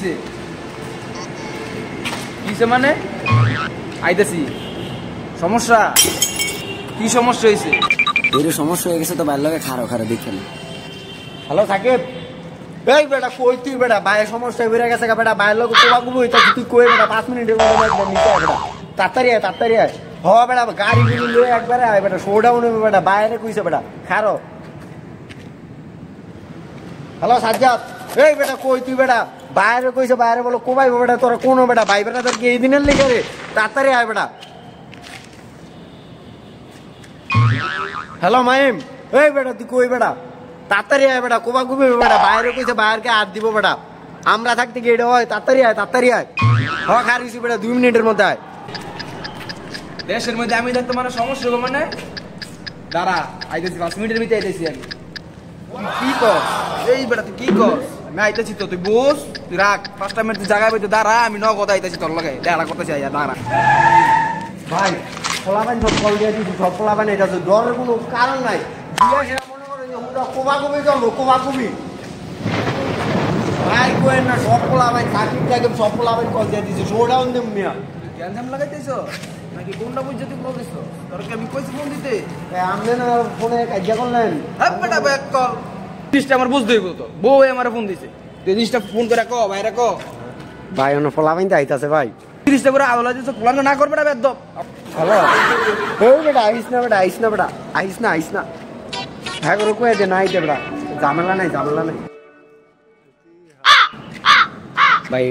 কিছে কিছে মানে আইতাছি সমস্যা কি সমস্যা হইছে এর সমস্যা হয়ে গেছে তো বাইর লগে খারো খারো দেখেন হ্যালো সাকিব এই বেটা কই তুই বেটা বাইরে সমস্যা বেড়ে গেছে বেটা বাইরের লোক কোবাকুবি হইতা তুই কই বেটা 5 মিনিটের মধ্যে নিতে বেটা তাড়াতাড়ি আয় হ বেটা গাড়ি গুলি লয়ে একবারে আয় বেটা শোডাউন হবে বেটা বাইরে কইছে বেটা খারো হ্যালো সাজ্জাদ এই বেটা কই তুই বেটা বাইরে কইছে বাইরে বলো কোবাইবো বেটা তোরা কোন বেটা ভাই বেটা তোর কি এই দিনের লিগে রে তাড়াতাড়ি আয় বেটা হ্যালো মাইম এই বেটা তুই কই বেটা তাড়াতাড়ি আয় বেটা কোবাকুবি বেটা বাইরে কইছে বাইরকে হাত দিব বেটা আমরা থাকতে গেড়ে হয় তাড়াতাড়ি আয় হ খারিছি বেটা 2 মিনিটের মধ্যে আয় দেশের মধ্যে আমি দেখতে মানে সমস্যা হবে মানে দাঁড়া আইতেছি 5 মিনিটের ভিতরে আইতেছি আমি কি কর এই বেটা তুই কি কর আমি আইতেছি তো তুই বস তুই রাখ 5টা মিনিট জায়গায় বইতে দাঁড়া আমি নগদ আইতেছি তোর লগে দেখা করতেছি আইয়া দাঁড়া ভাই পোলাপান সব কল দিয়ে দিচ্ছি সব পোলাপান এটা তো ডরের কোনো কারণ নাই দিয়া সেটা মনে করেন যে ওটা কোবাকুবি করবো কোবাকুবি ভাই কোয়েন না সব পোলাপান সাকিব টাকিব সব পোলাপান কল দিয়ে দিচ্ছি শোডাউন দেব মিয়া গ্যাঞ্জাম লাগাইতেছ নাকি কোনটা বুঝতে তুই বলতেছ তোর কি আমি কইছি ফোন দিতে আপনি না ফোনে কাজিয়া করলেন হ্যাঁ বেটা ব্যাক কল জিনিসটা আমার বুঝতে হইব তো বউ আমার ফোন দিছে তুই জিনিসটা ফোন করে কো বাইরে কো ভাই অন্য পোলাপান তো আইতাছে ভাই জিনিসটা করে আওলা দিছ খোলা না করবে না বেদ হ্যালো এই বেটা আইস না বেটা আইস না হ্যাঁ করে কয়ে দে না আইতে বেটা ঝামেলা নাই ভাই